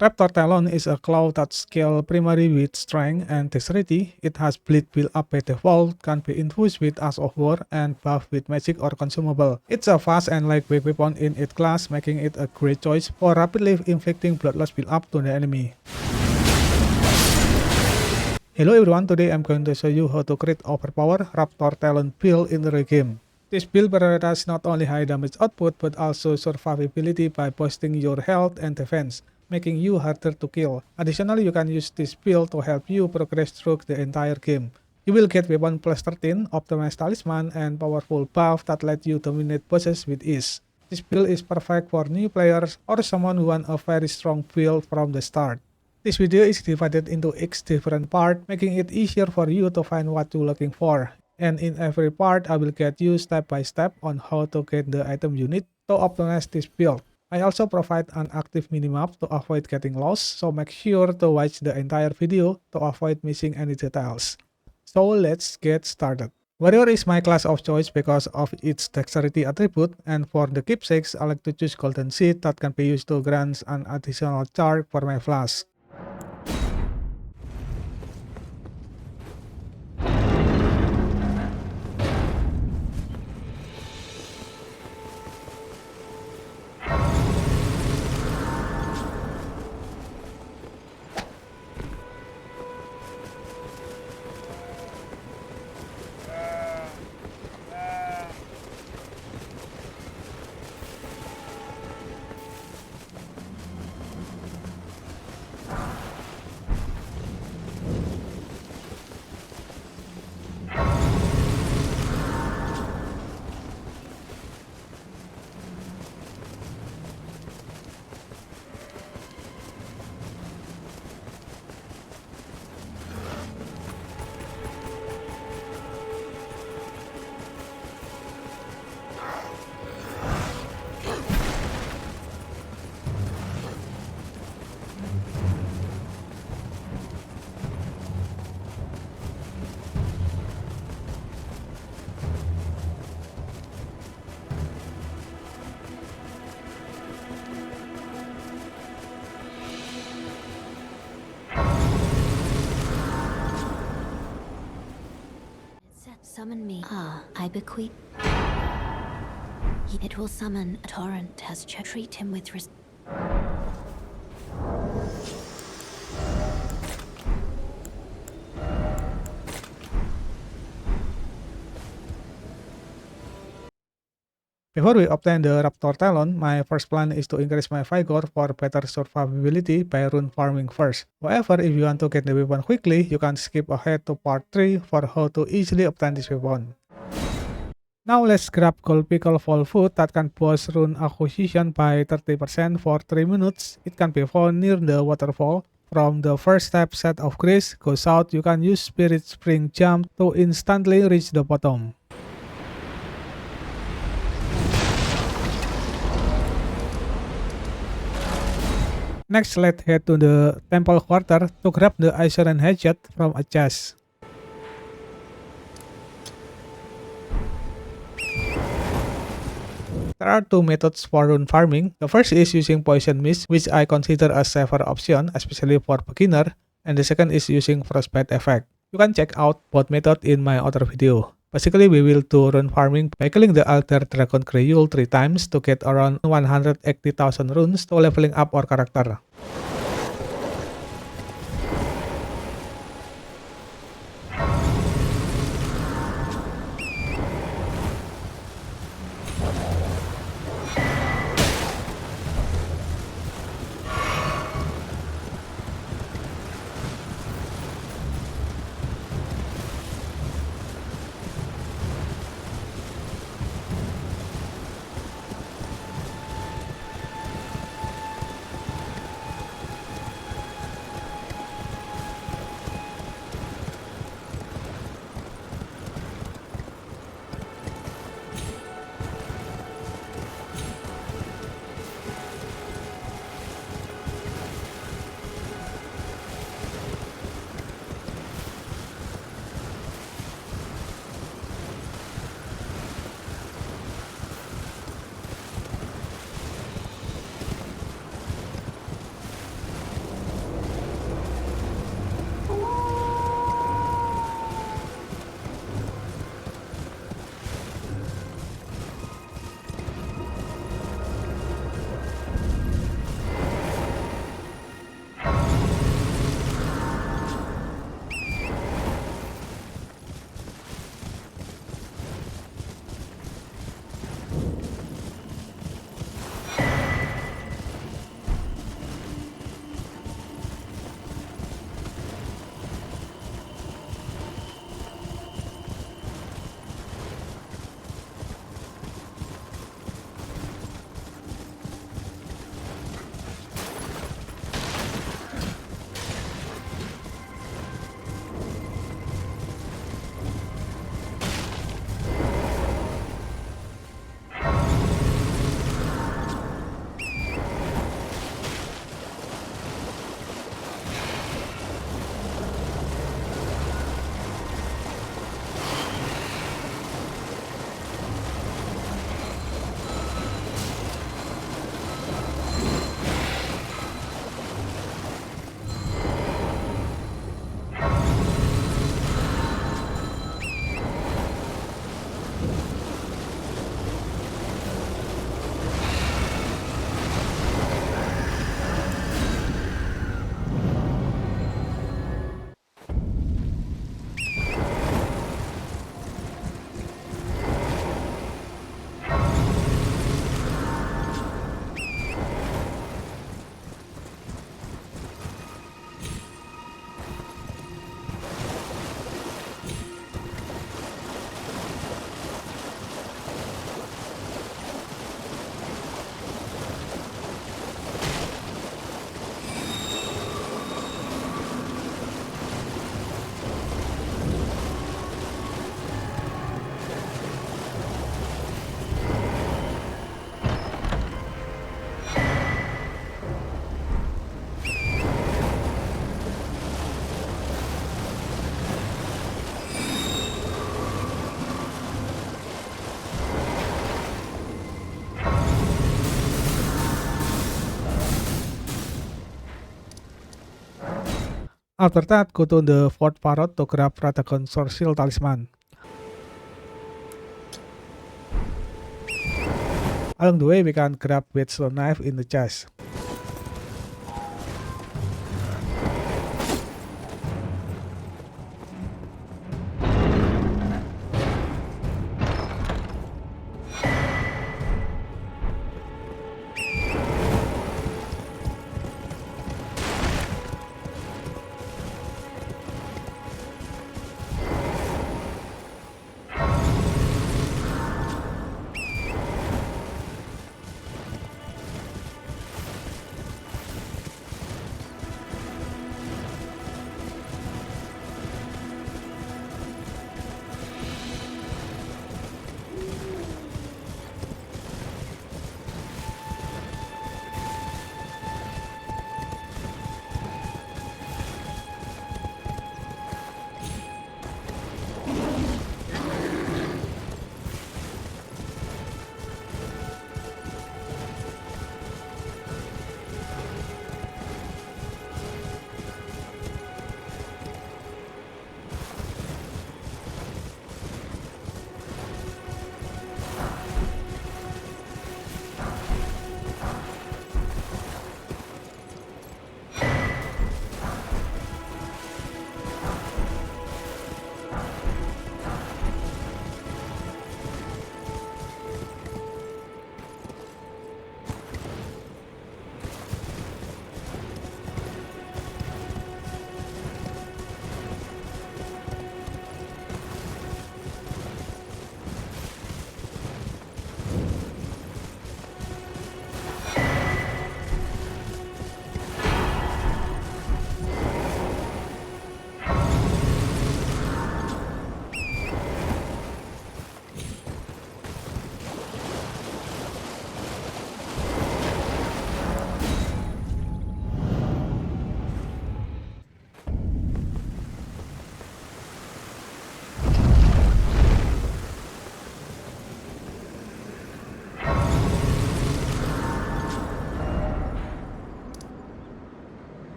Raptor Talon is a claw that scales primarily with strength and dexterity. It has bleed build up by default, can be infused with Ash of War, and buffed with magic or consumable. It's a fast and lightweight weapon in its class, making it a great choice for rapidly inflicting blood loss build up to the enemy. Hello everyone, today I'm going to show you how to create overpower Raptor Talon build in the game. This build prioritizes not only high damage output but also survivability by boosting your health and defense, making you harder to kill. Additionally, you can use this build to help you progress through the entire game. You will get weapon plus 13, optimized talisman, and powerful buff that let you dominate bosses with ease. This build is perfect for new players or someone who wants a very strong build from the start. This video is divided into 6 different parts, making it easier for you to find what you're looking for. And in every part, I will get you step by step on how to get the item you need to optimize this build. I also provide an active minimap to avoid getting lost, so make sure to watch the entire video to avoid missing any details. So let's get started. Warrior is my class of choice because of its dexterity attribute, and for the keepsakes, I like to choose golden seed that can be used to grant an additional charge for my flask. Summon me. I bequeath. It will summon a torrent. Has treat him with Before we obtain the Raptor Talon, my first plan is to increase my vigor for better survivability by rune farming first. However, if you want to get the weapon quickly, you can skip ahead to part 3 for how to easily obtain this weapon. Now let's grab Gold-Pickled Fowl food that can boost rune acquisition by 30% for 3 minutes. It can be found near the waterfall. From the first step set of grace, go south, you can use Spirit Spring Jump to instantly reach the bottom. Next, let's head to the temple quarter to grab the Icerind Hatchet from a chest. There are 2 methods for rune farming. The first is using poison mist, which I consider a safer option, especially for beginner, and the second is using frostbite effect. You can check out both methods in my other video. Basically, we will do rune farming by killing the Elder Dragon Greyoll 3 times to get around 180,000 runes to leveling up our character. After that, go to the 4th parrot to grab Radagon Soreseal Talisman. Along the way, we can grab Whetstone Knife in the chest.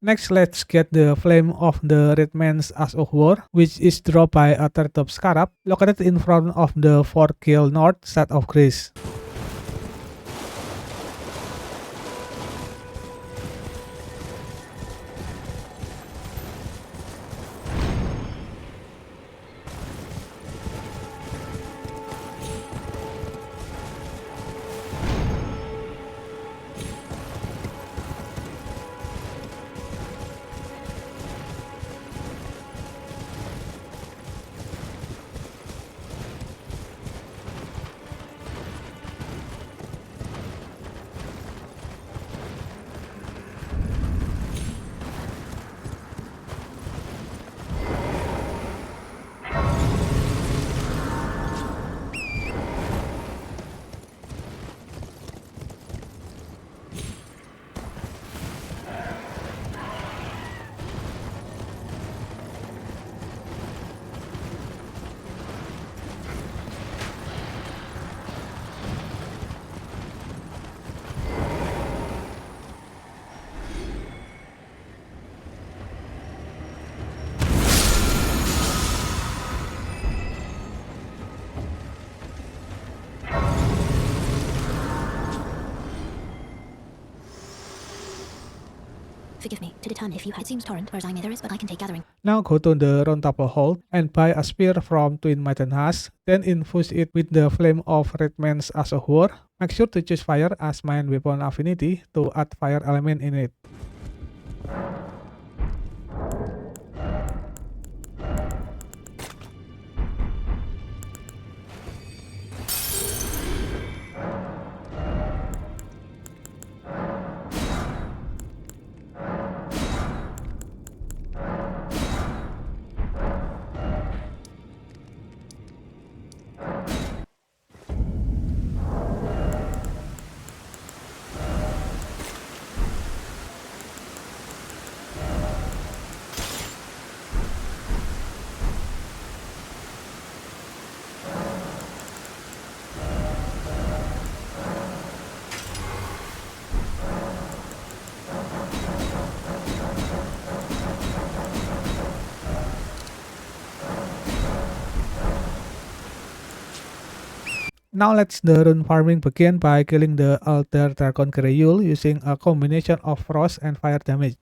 Next, let's get the Flame of the Redmanes as a war, which is dropped by a Turtle Scarab located in front of the 4 North Side of Grace. Forgive me to determine if you had. It seems torrent, whereas there is, but I can take gathering. Now go to the Round Table Hold and buy a spear from Twin Maidenhash, then infuse it with the Flame of Redmanes as a war. Make sure to choose fire as main weapon affinity to add fire element in it. Now let's the Rune Farming begin by killing the Elder Dragon Greyoll using a combination of frost and fire damage.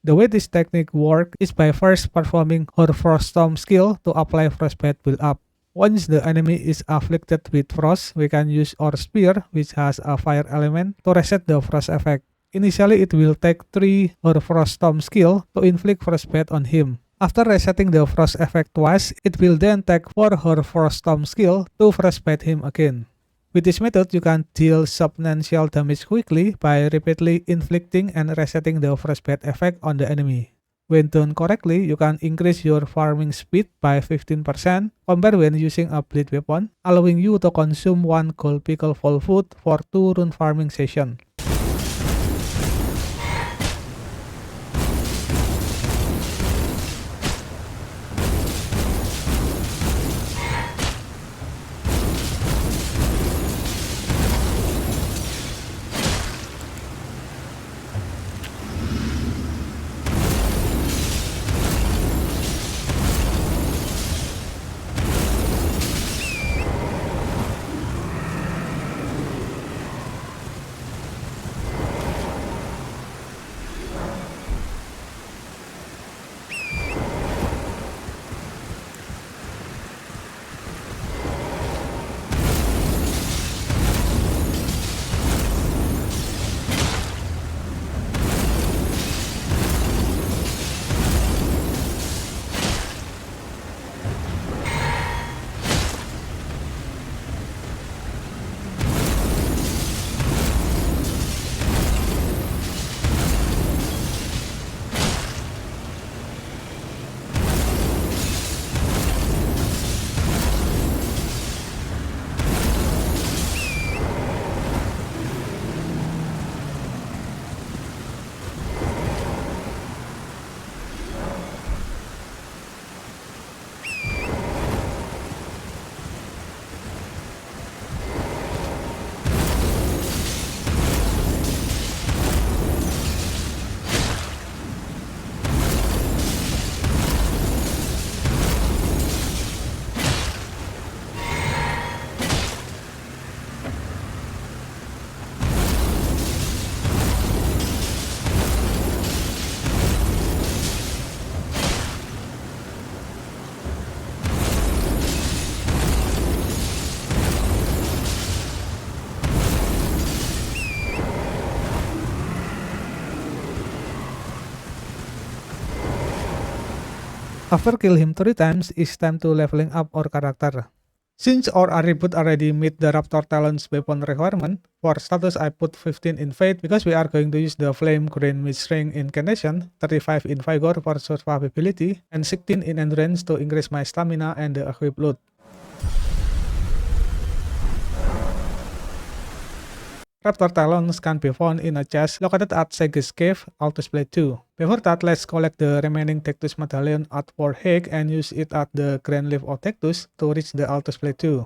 The way this technique works is by first performing her Froststorm skill to apply Frostbite build-up. Once the enemy is afflicted with frost, we can use our spear, which has a fire element, to reset the frost effect. Initially, it will take 3 her Froststorm skill to inflict Frostbite on him. After resetting the frost effect twice, it will then take 4 her Froststorm skill to frostbite him again. With this method, you can deal substantial damage quickly by repeatedly inflicting and resetting the frostbite effect on the enemy. When done correctly, you can increase your farming speed by 15% compared when using a blade weapon, allowing you to consume 1 Gold-Pickled full food for 2 rune farming sessions. After kill him 3 times, it's time to leveling up our character. Since our attribute already meet the Raptor Talons weapon requirement, for status I put 15 in Faith because we are going to use the Flame Green Mid-String Incantation, 35 in Vigor for survivability, and 16 in Endurance to increase my stamina and the equip loot. Raptor Talons can be found in a chest located at Sage's Cave, Altus Blade 2. Before that, let's collect the remaining Dectus Medallion at Fort Hague and use it at the Grand Leaf of Dectus to reach the Altus Blade 2.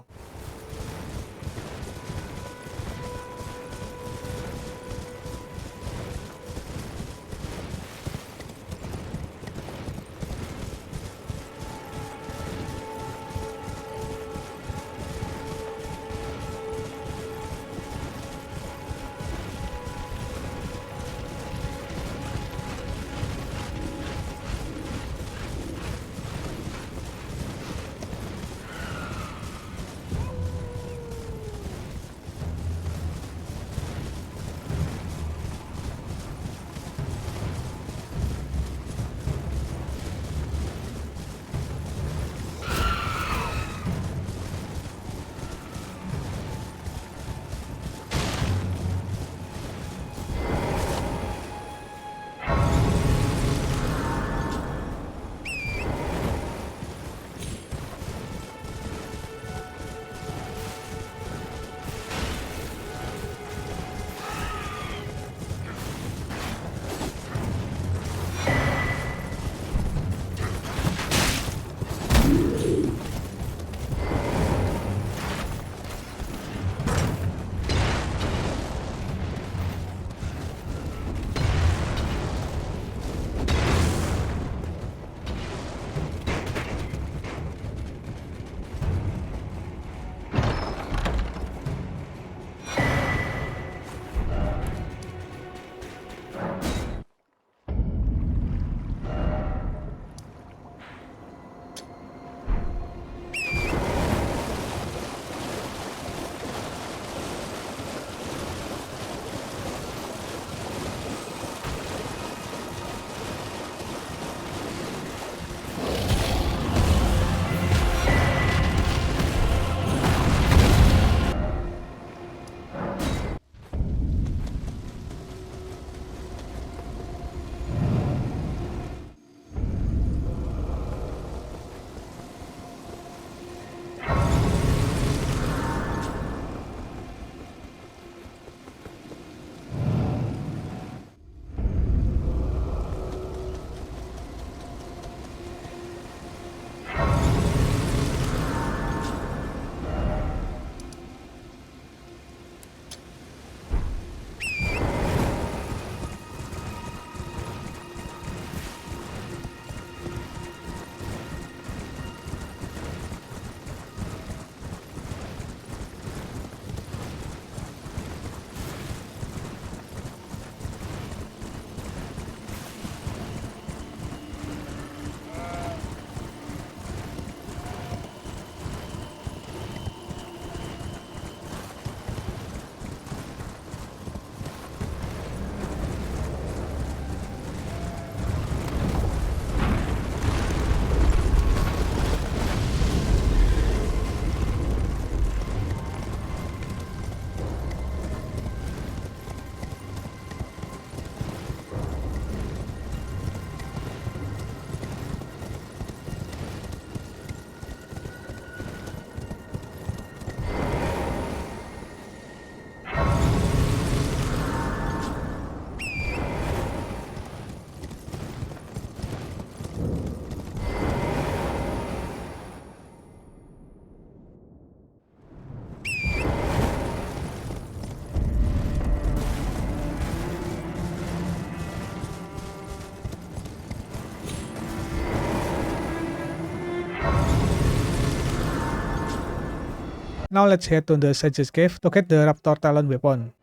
Now let's head to the Sage's Cave to get the Raptor Talon weapon.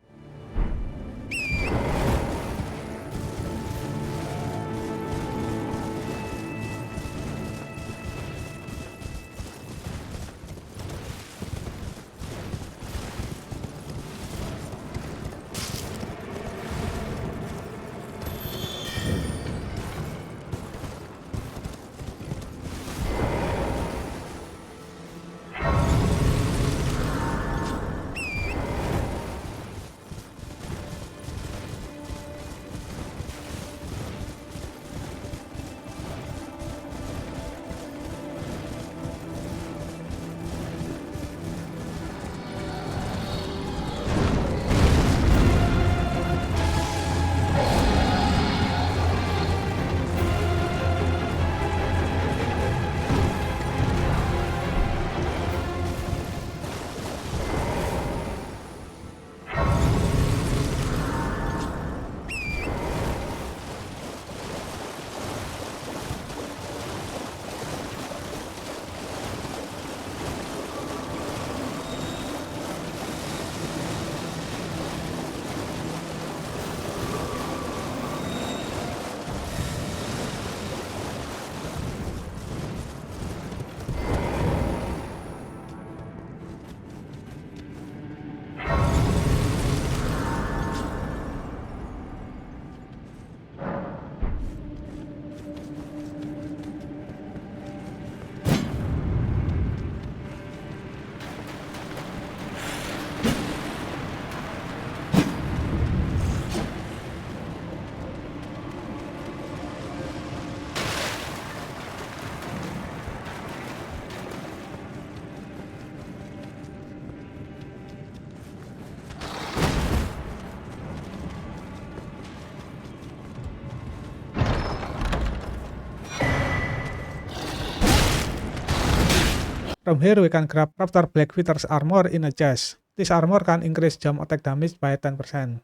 From here we can grab Raptor Blackfeather's armor in a chest. This armor can increase jump attack damage by 10%.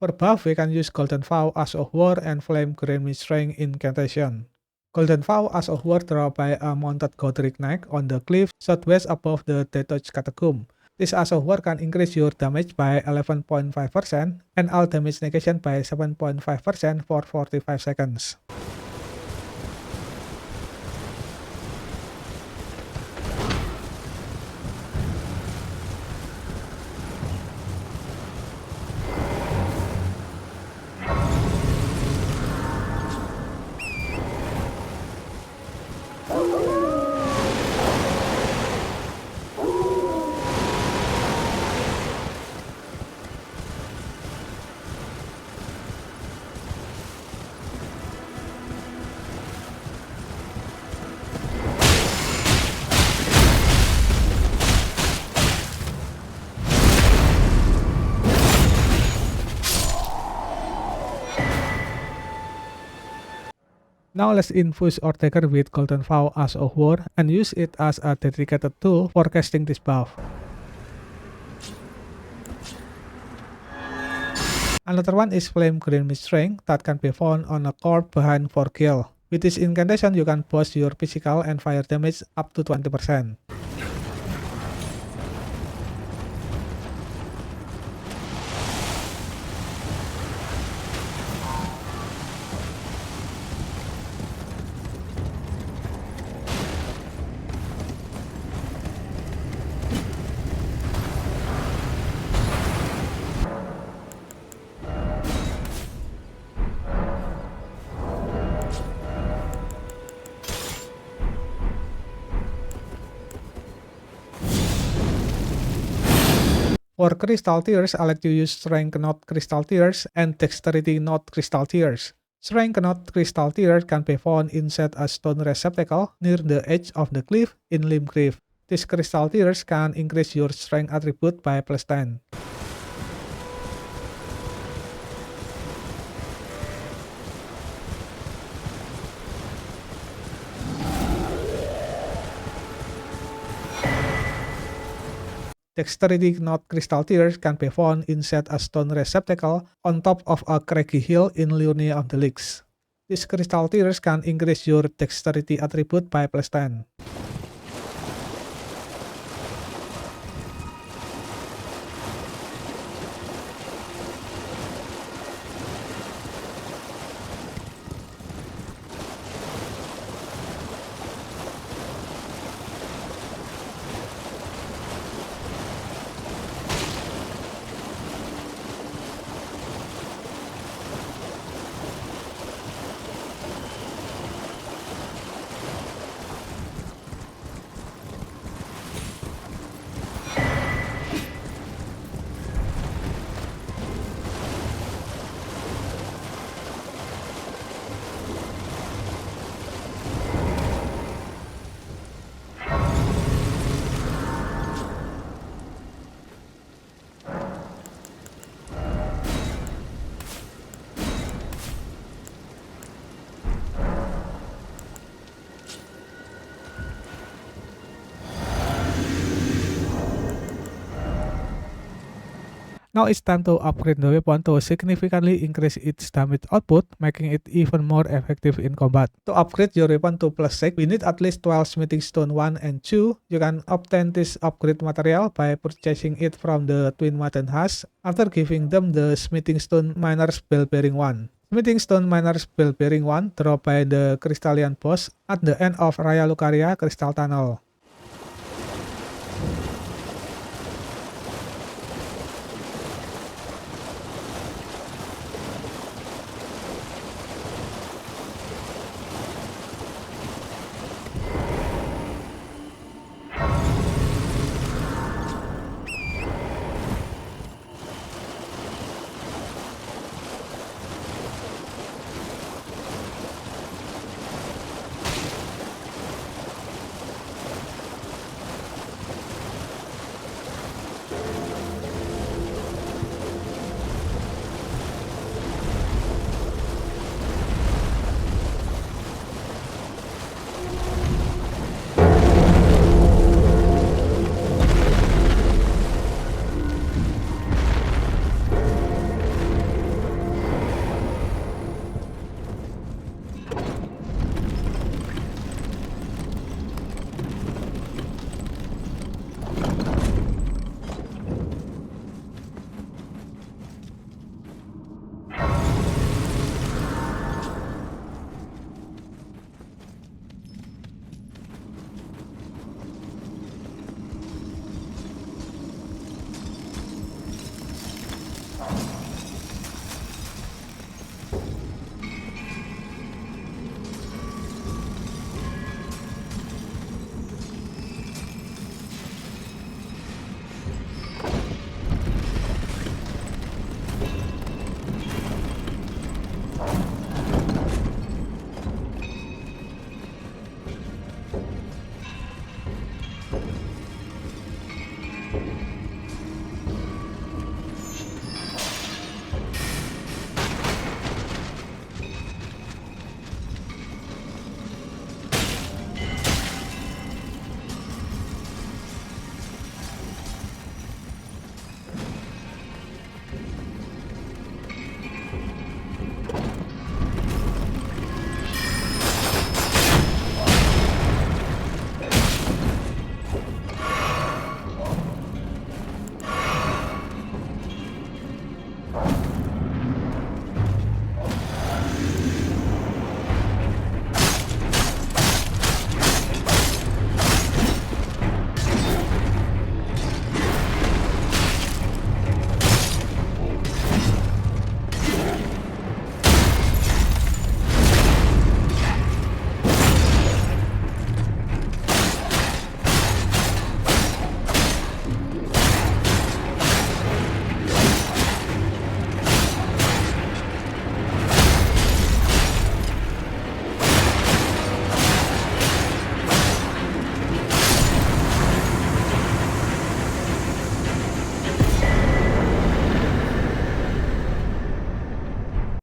For buff, we can use Golden Fowl as of War and Flame Green Strength incantation. Golden Fowl as of War draw by a mounted Godric Knight on the cliff southwest above the Dectus Catacomb. This as of War can increase your damage by 11.5% and all damage negation by 7.5% for 45 seconds. Now let's infuse our Dagger with Golden Fowl as of War and use it as a dedicated tool for casting this buff. Another one is Flame Green Strength that can be found on a corpse behind 4 kill. With this incantation you can boost your physical and fire damage up to 20%. For Crystal Tears, I like to use Strength-Knot Crystal Tears and Dexterity-Knot Crystal Tears. Strength-Knot Crystal Tears can be found inside a stone receptacle near the edge of the cliff in Limb Cliff. These Crystal Tears can increase your strength attribute by +10. Dexterity-Knot Crystal Tears can be found inside a stone receptacle on top of a craggy hill in Liurnia of the Lakes. These Crystal Tears can increase your Dexterity attribute by +10. Now it's time to upgrade the weapon to significantly increase its damage output, making it even more effective in combat. To upgrade your weapon to +6, we need at least 12 smithing stone 1 and 2. You can obtain this upgrade material by purchasing it from the Twin Maiden Husk after giving them the smithing stone miner's bell bearing 1. Smithing stone miner's bell bearing 1 dropped by the Crystallian boss at the end of Raya Lucaria Crystal Tunnel.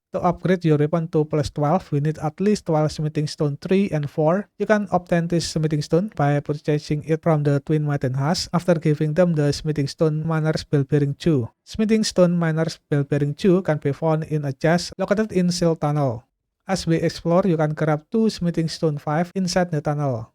To upgrade your weapon to plus 12, we need at least 12 smithing stone 3 and 4. You can obtain this smithing stone by purchasing it from the Twin Maiden Husk after giving them the smithing stone Miner's Bell Bearing 2. Smithing stone Miner's Bell Bearing 2 can be found in a chest located in Seal Tunnel. As we explore, you can grab 2 smithing stone 5 inside the tunnel.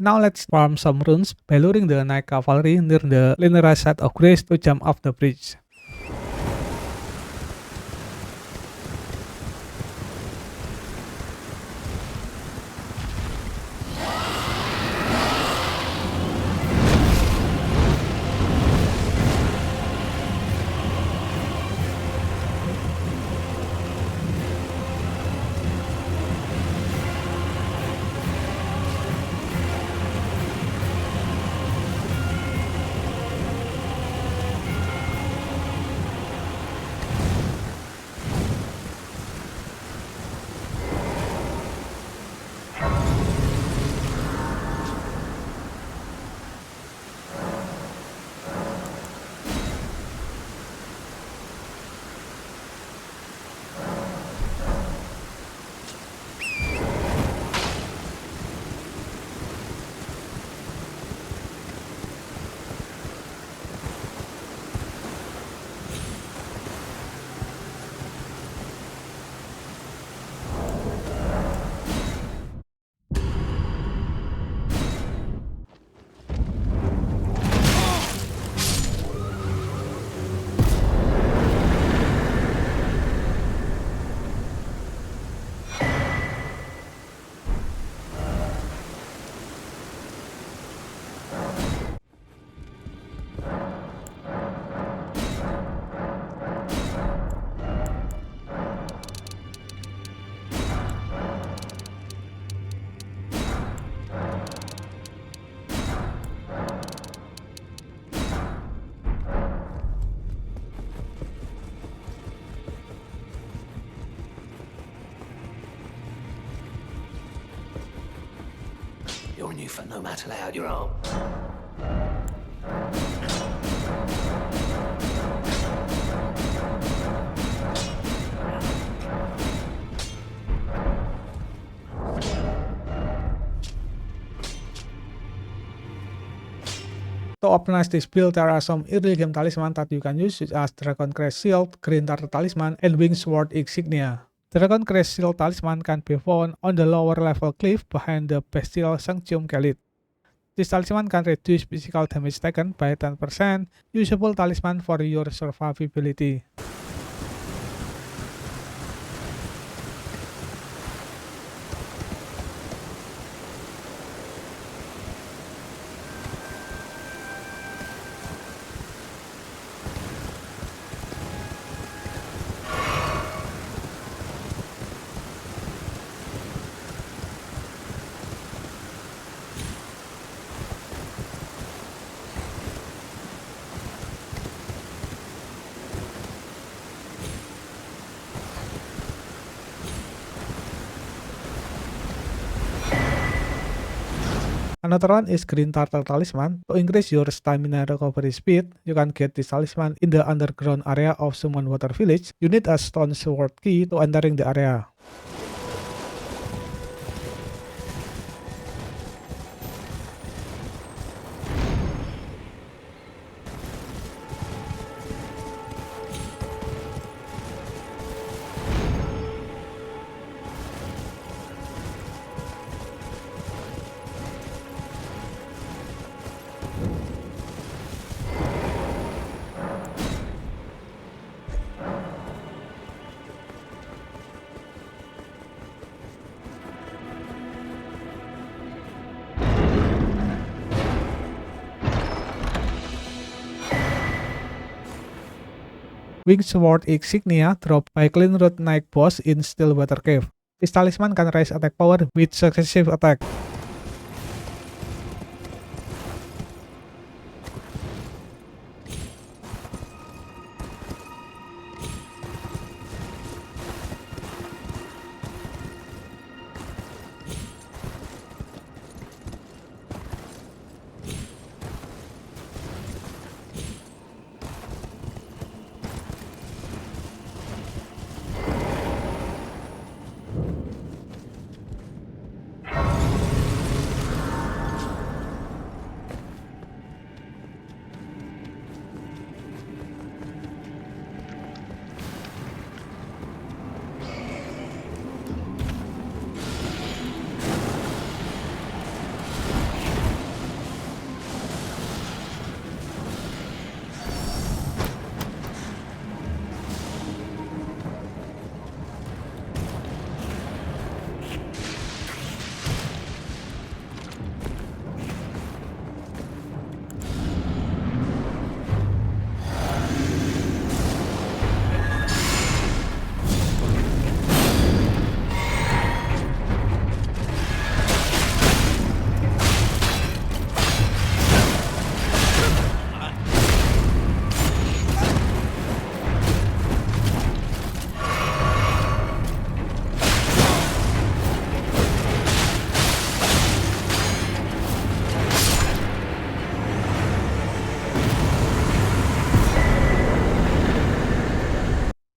Now let's farm some runes by luring the Night Cavalry near the linear side of Grace to jump off the bridge. You're a new for no matter loud your arm. To optimize this build, there are some early game talismans that you can use, such as Dragoncrest Shield, Green Turtle Talisman, and Wingsword Insignia. Dragoncrest Shield Talisman can be found on the lower level cliff behind the Bestial Sanctum Khalid. This talisman can reduce physical damage taken by 10%, usable talisman for your survivability. Another one is Green Turtle Talisman. To increase your stamina recovery speed, you can get this talisman in the underground area of Summon Water Village. You need a Stonesword Key to entering the area. Wingsword Insignia dropped by Glintstone Knife boss in Stillwater Cave. This talisman can raise attack power with successive attack.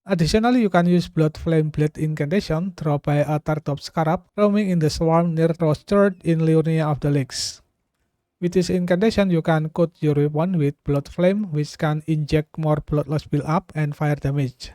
Additionally, you can use Bloodflame Blade incantation dropped by a Tartop Scarab roaming in the swarm near Rose Church in Leonia of the Lakes. With this incantation, you can coat your weapon with Bloodflame, which can inject more bloodless build-up and fire damage.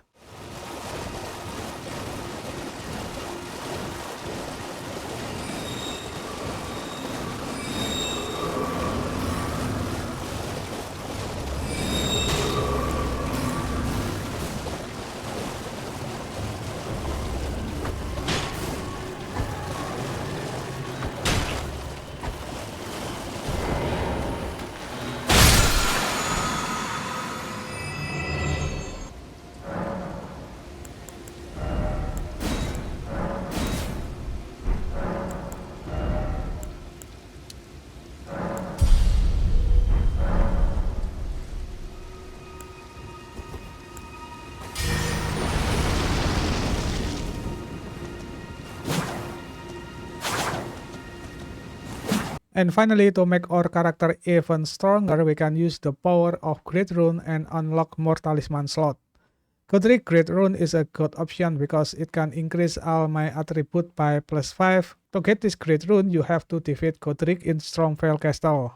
And finally, to make our character even stronger, we can use the power of Great Rune and unlock more Talisman Slot. Godric Great Rune is a good option because it can increase all my attribute by +5. To get this Great Rune, you have to defeat Godric in Strongfell Castle.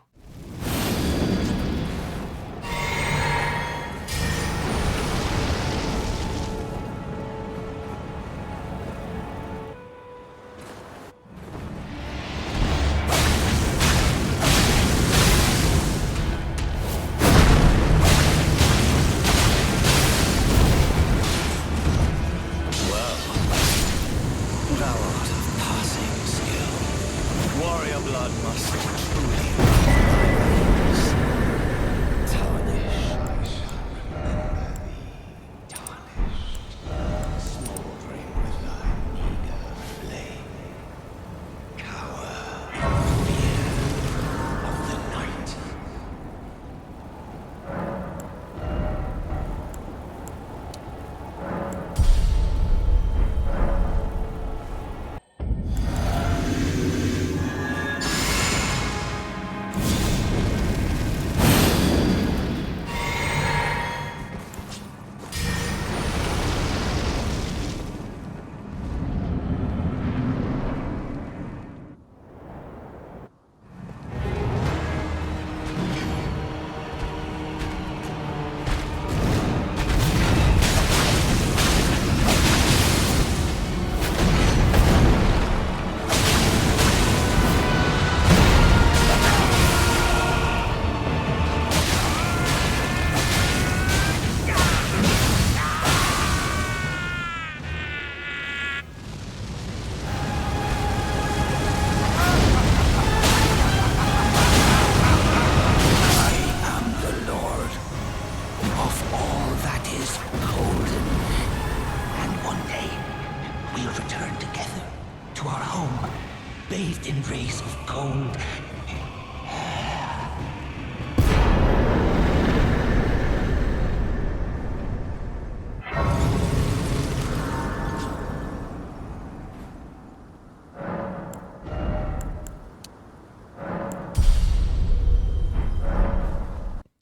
bathed in rays of gold.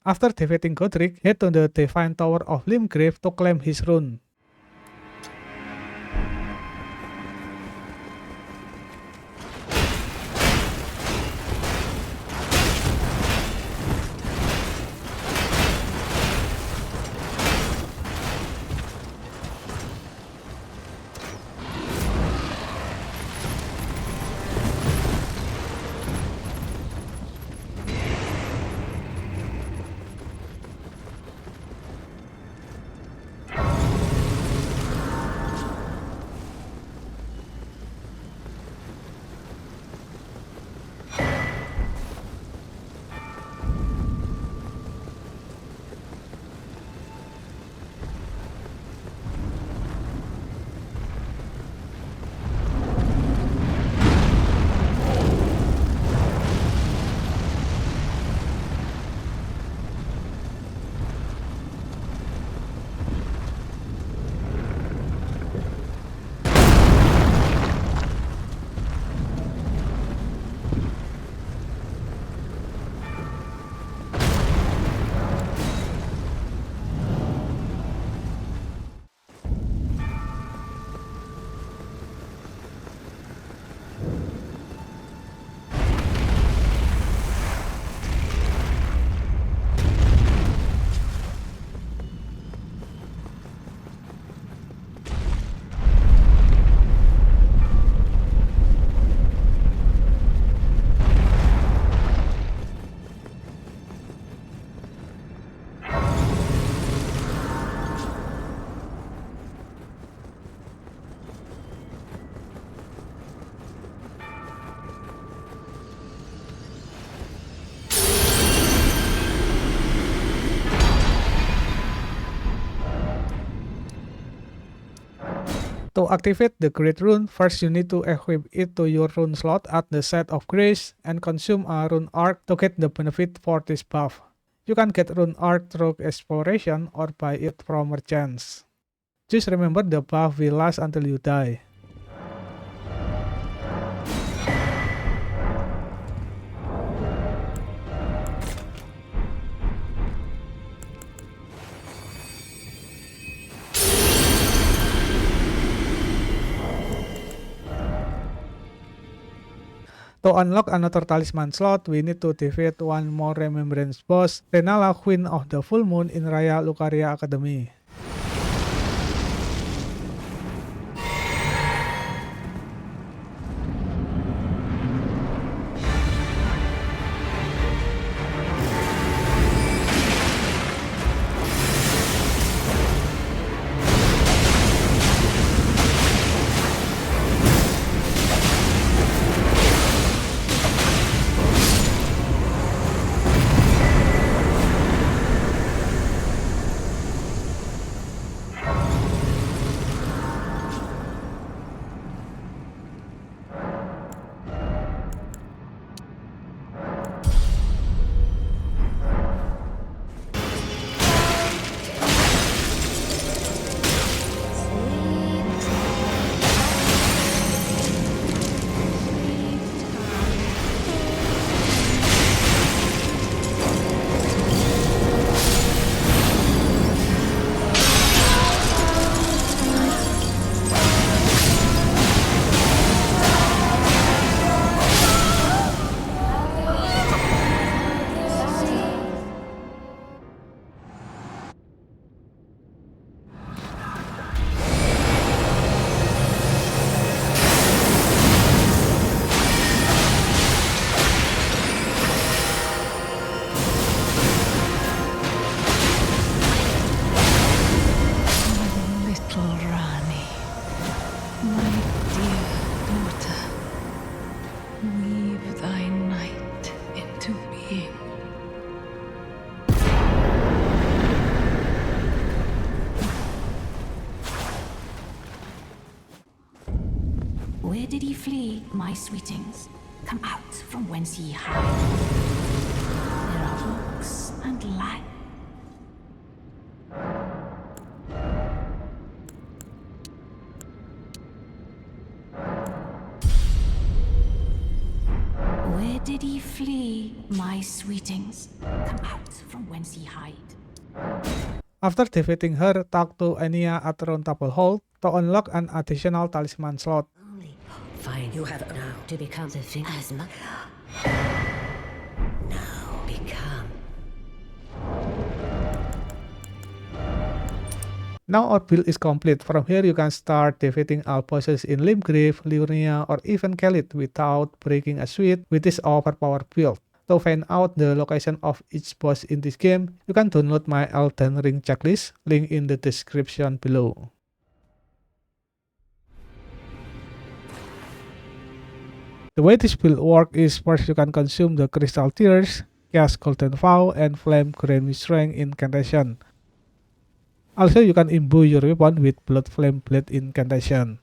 After defeating Godric, head to the Divine Tower of Limgrave to claim his rune. To activate the Great Rune, first you need to equip it to your rune slot at the Site of Grace and consume a rune arc to get the benefit for this buff. You can get rune arc through exploration or buy it from merchants. Just remember the buff will last until you die. To unlock another Talisman Slot, we need to defeat one more Remembrance boss, Renala, Queen of the Full Moon in Raya Lucaria Academy. Where did he flee, my sweetings? Come out from whence ye hide. There are books and light. Where did he flee, my sweetings? Come out from whence ye hide. After defeating her, talk to Enya at Round Table Hall to unlock an additional Talisman Slot. Fine, you have now to become the thing as much. Now become. Now our build is complete. From here you can start defeating all bosses in Limgrave, Liurnia, or even Kelith without breaking a sweat with this overpowered build. To find out the location of each boss in this game, you can download my Elden Ring checklist, link in the description below. The way this build works is first you can consume the Crystal Tears, cast Golden Fowl, and Flame Grant Strength incantation. Also, you can imbue your weapon with Bloodflame Blade incantation.